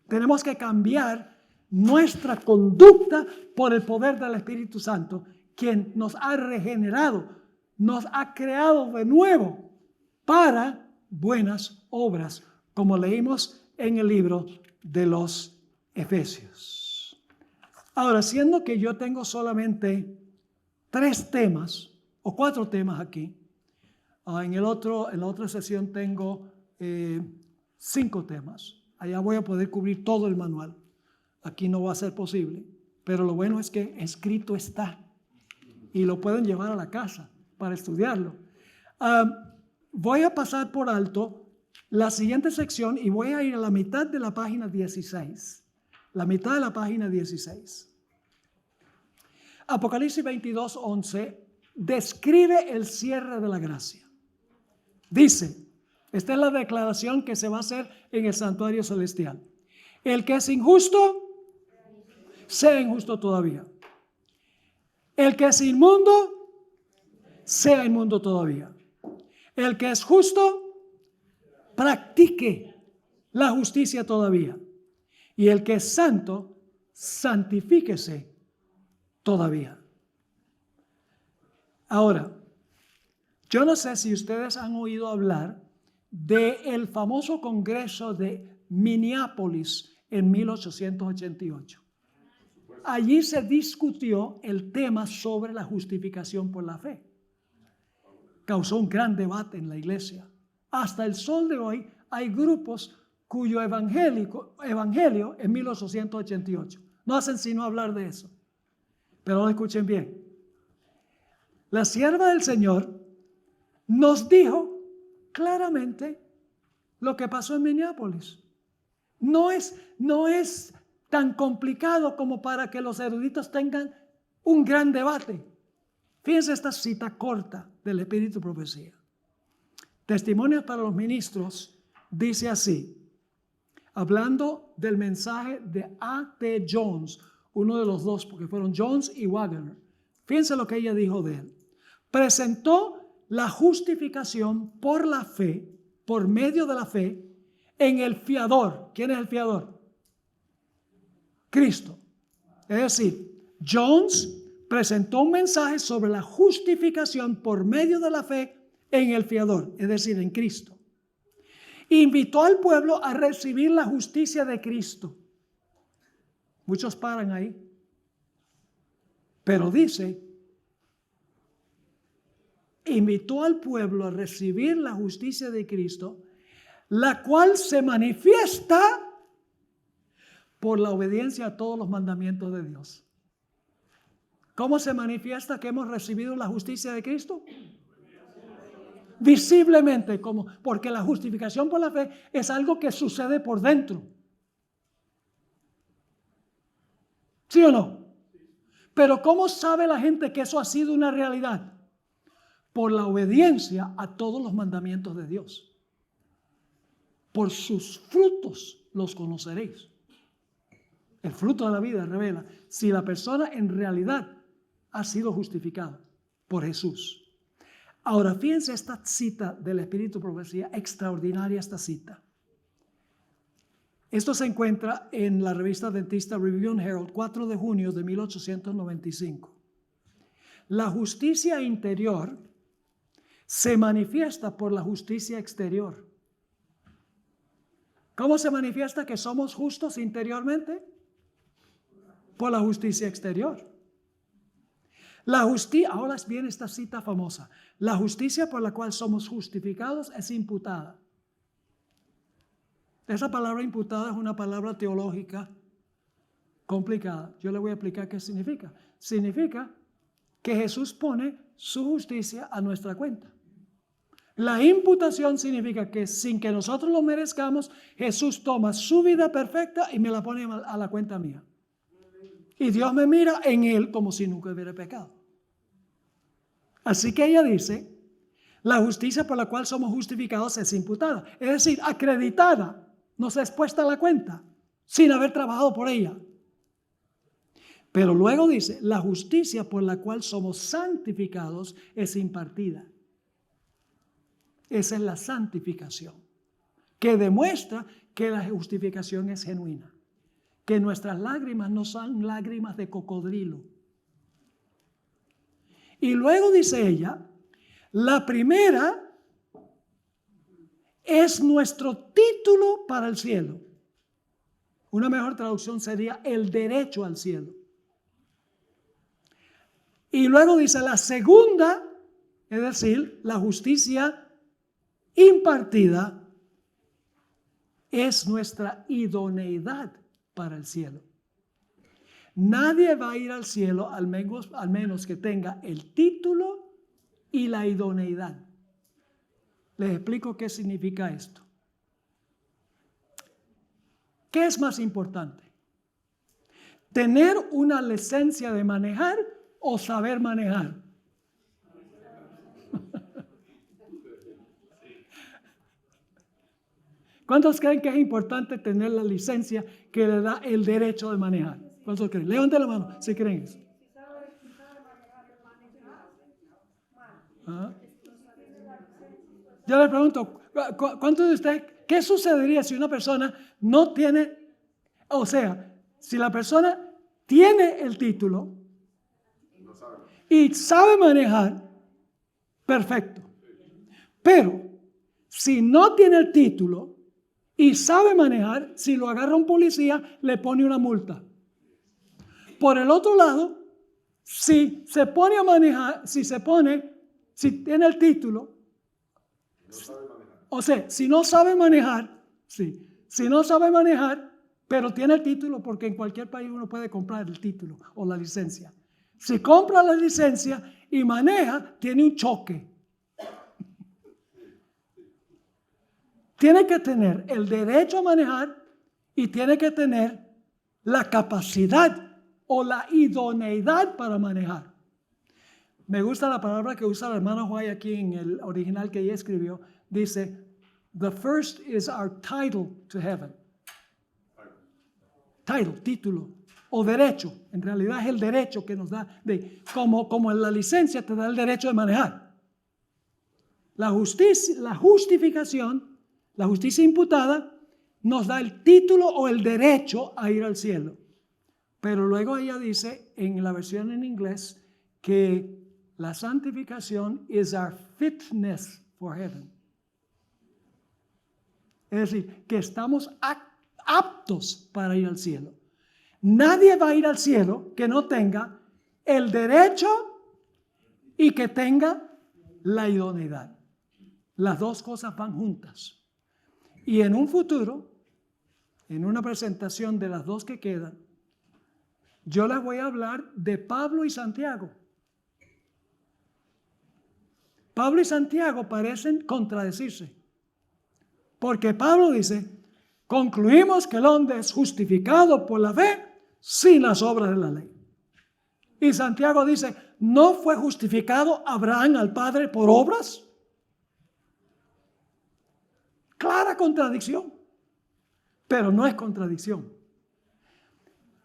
Tenemos que cambiar nuestra conducta por el poder del Espíritu Santo, quien nos ha regenerado, nos ha creado de nuevo para buenas obras, como leímos en el libro de los Efesios. Ahora, siendo que yo tengo solamente 3 temas o 4 temas aquí, en la otra sesión tengo 5 temas. Allá voy a poder cubrir todo el manual. Aquí no va a ser posible, pero lo bueno es que escrito está y lo pueden llevar a la casa para estudiarlo. Voy a pasar por alto la siguiente sección y voy a ir a la mitad de la página 16. La mitad de la página 16. Apocalipsis 22:11 describe el cierre de la gracia. Dice, esta es la declaración que se va a hacer en el santuario celestial. El que es injusto, sea injusto todavía. El que es inmundo, sea inmundo todavía. El que es justo, practique la justicia todavía. Y el que es santo, santifíquese todavía. Ahora, yo no sé si ustedes han oído hablar del famoso Congreso de Minneapolis en 1888. Allí se discutió el tema sobre la justificación por la fe. Causó un gran debate en la iglesia. Hasta el sol de hoy hay grupos cuyo evangelio en 1888 no hacen sino hablar de eso. Pero no escuchen bien. La sierva del Señor nos dijo claramente lo que pasó en Minneapolis. No es tan complicado como para que los eruditos tengan un gran debate. Fíjense esta cita corta del Espíritu Profecía. Testimonios para los ministros dice así, hablando del mensaje de A.T. Jones, uno de los dos, porque fueron Jones y Wagner. Fíjense lo que ella dijo de él. Presentó la justificación por la fe, por medio de la fe, en el fiador. ¿Quién es el fiador? Cristo. Es decir, Jones presentó un mensaje sobre la justificación por medio de la fe en el fiador, es decir, en Cristo. Invitó al pueblo a recibir la justicia de Cristo. Muchos paran ahí. Pero dice, invitó al pueblo a recibir la justicia de Cristo, la cual se manifiesta por la obediencia a todos los mandamientos de Dios. ¿Cómo se manifiesta que hemos recibido la justicia de Cristo? Visiblemente, porque la justificación por la fe es algo que sucede por dentro. ¿Sí o no? Pero ¿cómo sabe la gente que eso ha sido una realidad? Por la obediencia a todos los mandamientos de Dios. Por sus frutos los conoceréis. El fruto de la vida revela si la persona en realidad ha sido justificada por Jesús. Ahora, fíjense esta cita del Espíritu de Profecía, extraordinaria esta cita. Esto se encuentra en la revista adventista Review and Herald, 4 de junio de 1895. La justicia interior se manifiesta por la justicia exterior. ¿Cómo se manifiesta que somos justos interiormente? Por la justicia exterior. Ahora viene esta cita famosa. La justicia por la cual somos justificados es imputada. Esa palabra imputada es una palabra teológica complicada. Yo le voy a explicar qué significa. Significa que Jesús pone su justicia a nuestra cuenta. La imputación significa que sin que nosotros lo merezcamos, Jesús toma su vida perfecta y me la pone a la cuenta mía. Y Dios me mira en él como si nunca hubiera pecado. Así que ella dice, la justicia por la cual somos justificados es imputada. Es decir, acreditada, nos es puesta a la cuenta, sin haber trabajado por ella. Pero luego dice, la justicia por la cual somos santificados es impartida. Esa es la santificación, que demuestra que la justificación es genuina. Que nuestras lágrimas no son lágrimas de cocodrilo. Y luego dice ella, la primera es nuestro título para el cielo. Una mejor traducción sería el derecho al cielo. Y luego dice la segunda, es decir, la justicia impartida, es nuestra idoneidad para el cielo. Nadie va a ir al cielo al menos que tenga el título y la idoneidad. Les explico qué significa esto. ¿Qué es más importante? ¿Tener una licencia de manejar o saber manejar? ¿Cuántos creen que es importante tener la licencia que le da el derecho de manejar? ¿Cuántos creen? Levanten la mano si creen eso. ¿Ah? Yo les pregunto, ¿cuántos de ustedes, qué sucedería si una persona no tiene, o sea, si la persona tiene el título y sabe manejar, perfecto. Pero si no tiene el título y sabe manejar, si lo agarra un policía, le pone una multa. Por el otro lado, si se pone a manejar, si tiene el título, o sea, si no sabe manejar, si no sabe manejar, pero tiene el título, porque en cualquier país uno puede comprar el título o la licencia. Si compra la licencia y maneja, tiene un choque. Tiene que tener el derecho a manejar y tiene que tener la capacidad o la idoneidad para manejar. Me gusta la palabra que usa la hermana White aquí en el original que ella escribió. Dice, the first is our title to heaven. Title, título o derecho. En realidad es el derecho que nos da, como en la licencia te da el derecho de manejar. La justificación, la justicia imputada, nos da el título o el derecho a ir al cielo. Pero luego ella dice en la versión en inglés que la santificación is our fitness for heaven. Es decir, que estamos aptos para ir al cielo. Nadie va a ir al cielo que no tenga el derecho y que tenga la idoneidad. Las dos cosas van juntas. Y en un futuro, en una presentación de las dos que quedan, yo les voy a hablar de Pablo y Santiago. Pablo y Santiago parecen contradecirse. Porque Pablo dice, concluimos que el hombre es justificado por la fe sin las obras de la ley. Y Santiago dice, ¿no fue justificado Abraham al Padre por obras? Clara contradicción, pero no es contradicción.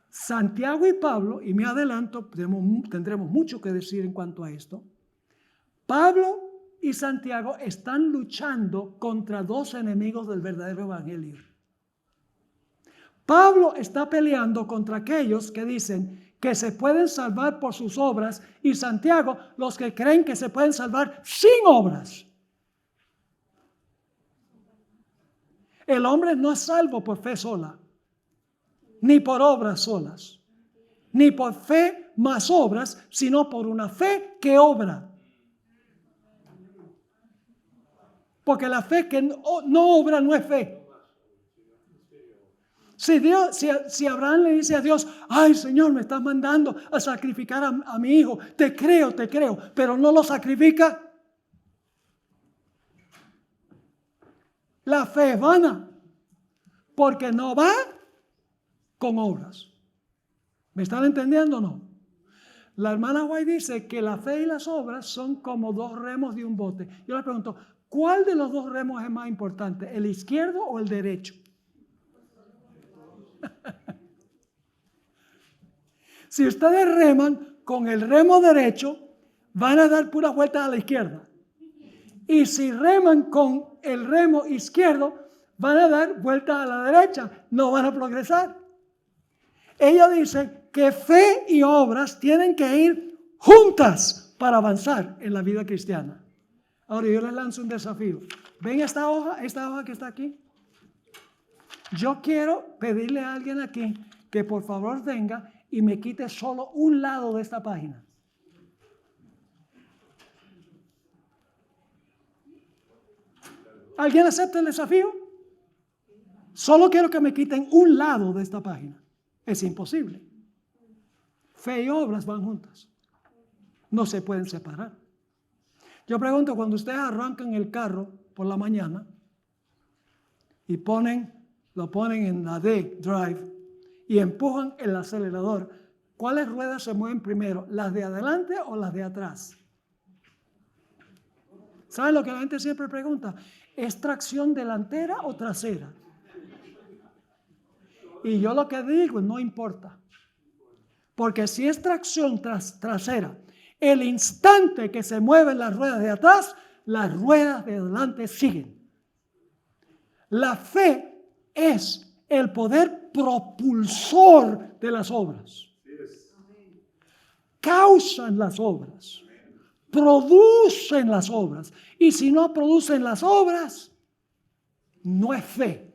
Santiago y Pablo, y me adelanto, tendremos mucho que decir en cuanto a esto. Pablo y Santiago están luchando contra dos enemigos del verdadero evangelio. Pablo está peleando contra aquellos que dicen que se pueden salvar por sus obras, y Santiago, los que creen que se pueden salvar sin obras. El hombre no es salvo por fe sola, ni por obras solas, ni por fe más obras, sino por una fe que obra. Porque la fe que no obra no es fe. Si Abraham le dice a Dios, ay Señor, me estás mandando a sacrificar a mi hijo, te creo, pero no lo sacrifica, la fe es vana, porque no va con obras. ¿Me están entendiendo o no? La hermana White dice que la fe y las obras son como dos remos de un bote. Yo le pregunto, ¿cuál de los dos remos es más importante, el izquierdo o el derecho? Si ustedes reman con el remo derecho, van a dar puras vueltas a la izquierda. Y si reman con el remo izquierdo, van a dar vueltas a la derecha, no van a progresar. Ella dice que fe y obras tienen que ir juntas para avanzar en la vida cristiana. Ahora yo les lanzo un desafío. ¿Ven esta hoja que está aquí? Yo quiero pedirle a alguien aquí que por favor venga y me quite solo un lado de esta página. ¿Alguien acepta el desafío? Solo quiero que me quiten un lado de esta página. Es imposible. Fe y obras van juntas. No se pueden separar. Yo pregunto, cuando ustedes arrancan el carro por la mañana y lo ponen en la D-Drive y empujan el acelerador, ¿cuáles ruedas se mueven primero? ¿Las de adelante o las de atrás? ¿Saben lo que la gente siempre pregunta? ¿Es tracción delantera o trasera? Y yo lo que digo, no importa. Porque si es tracción trasera, el instante que se mueven las ruedas de atrás, las ruedas de adelante siguen. La fe es el poder propulsor de las obras. Causan las obras. Producen las obras. Y si no producen las obras, no es fe.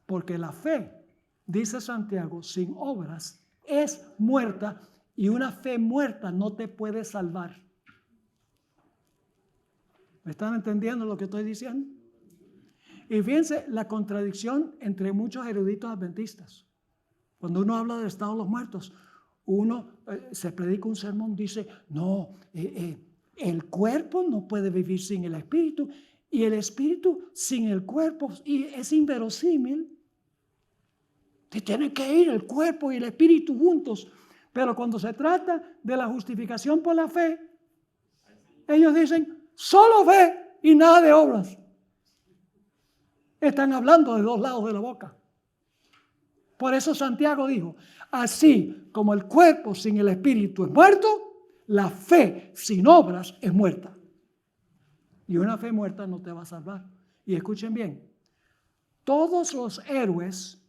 Porque la fe, dice Santiago, sin obras es muerta, y una fe muerta no te puede salvar. ¿Me están entendiendo lo que estoy diciendo? Y fíjense la contradicción entre muchos eruditos adventistas. Cuando uno habla del estado de los muertos, uno se predica un sermón, dice, no, el cuerpo no puede vivir sin el espíritu, y el espíritu sin el cuerpo, y es inverosímil. Te tienen que ir el cuerpo y el espíritu juntos. Pero cuando se trata de la justificación por la fe, ellos dicen, solo fe y nada de obras. Están hablando de dos lados de la boca. Por eso Santiago dijo, así como el cuerpo sin el espíritu es muerto, la fe sin obras es muerta. Y una fe muerta no te va a salvar. Y escuchen bien, todos los héroes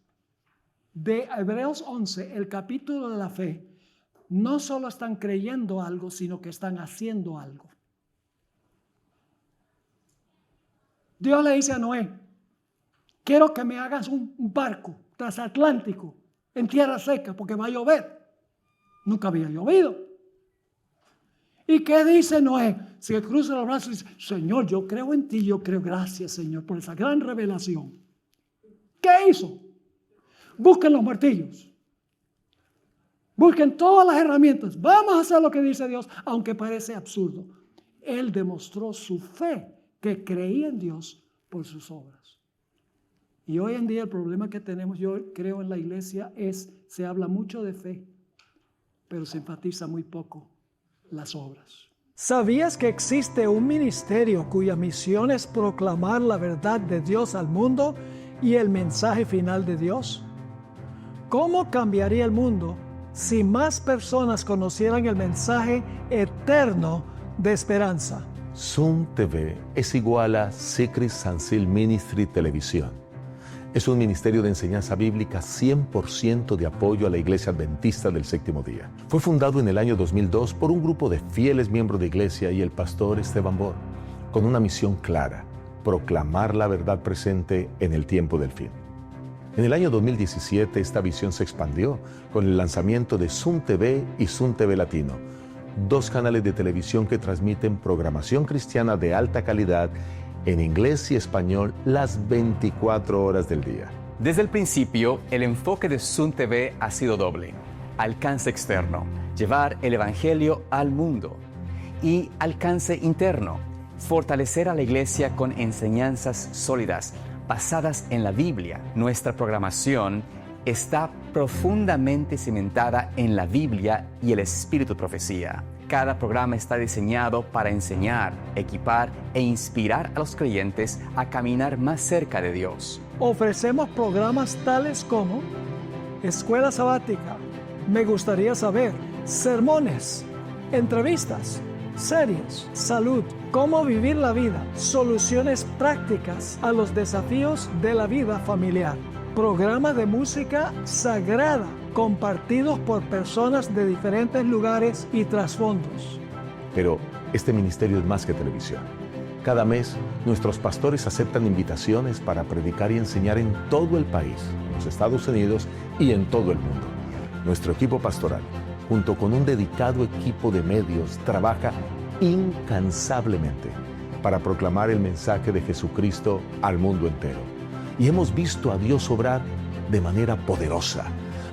de Hebreos 11, el capítulo de la fe, no solo están creyendo algo, sino que están haciendo algo. Dios le dice a Noé, quiero que me hagas un barco transatlántico en tierra seca porque va a llover. Nunca había llovido. ¿Y qué dice Noé? Se cruza los brazos y dice, Señor, yo creo en ti, yo creo, gracias Señor por esa gran revelación. ¿Qué hizo? Busquen los martillos. Busquen todas las herramientas. Vamos a hacer lo que dice Dios, aunque parece absurdo. Él demostró su fe, que creía en Dios por sus obras. Y hoy en día el problema que tenemos, yo creo en la iglesia, se habla mucho de fe, pero se enfatiza muy poco las obras. ¿Sabías que existe un ministerio cuya misión es proclamar la verdad de Dios al mundo y el mensaje final de Dios? ¿Cómo cambiaría el mundo si más personas conocieran el mensaje eterno de esperanza? Zoom TV es igual a Secret San Seal Ministry Televisión. Es un ministerio de enseñanza bíblica 100% de apoyo a la Iglesia Adventista del Séptimo Día. Fue fundado en el año 2002 por un grupo de fieles miembros de iglesia y el pastor Esteban Bor, con una misión clara: proclamar la verdad presente en el tiempo del fin. En el año 2017 esta visión se expandió con el lanzamiento de Zoom TV y Zoom TV Latino, 2 canales de televisión que transmiten programación cristiana de alta calidad en inglés y español las 24 horas del día. Desde el principio, el enfoque de Zoom TV ha sido doble: alcance externo, llevar el evangelio al mundo, y alcance interno, fortalecer a la iglesia con enseñanzas sólidas, basadas en la Biblia. Nuestra programación está profundamente cimentada en la Biblia y el espíritu de profecía. Cada programa está diseñado para enseñar, equipar e inspirar a los creyentes a caminar más cerca de Dios. Ofrecemos programas tales como Escuela Sabática, Me Gustaría Saber, sermones, entrevistas, series, salud, cómo vivir la vida, soluciones prácticas a los desafíos de la vida familiar, programa de música sagrada compartidos por personas de diferentes lugares y trasfondos. Pero este ministerio es más que televisión. Cada mes, nuestros pastores aceptan invitaciones para predicar y enseñar en todo el país, en los Estados Unidos y en todo el mundo. Nuestro equipo pastoral, junto con un dedicado equipo de medios, trabaja incansablemente para proclamar el mensaje de Jesucristo al mundo entero. Y hemos visto a Dios obrar de manera poderosa.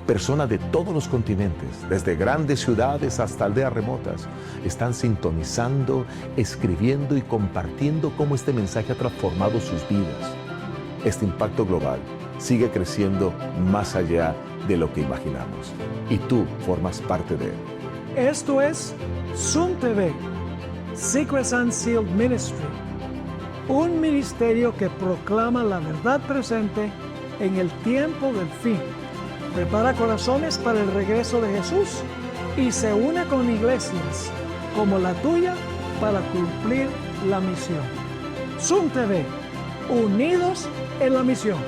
Personas de todos los continentes, desde grandes ciudades hasta aldeas remotas, están sintonizando, escribiendo y compartiendo cómo este mensaje ha transformado sus vidas. Este impacto global sigue creciendo más allá de lo que imaginamos. Y tú formas parte de él. Esto es Zoom TV, Secret San Seal Ministry, un ministerio que proclama la verdad presente en el tiempo del fin. Prepara corazones para el regreso de Jesús y se une con iglesias como la tuya para cumplir la misión. Zoom TV, unidos en la misión.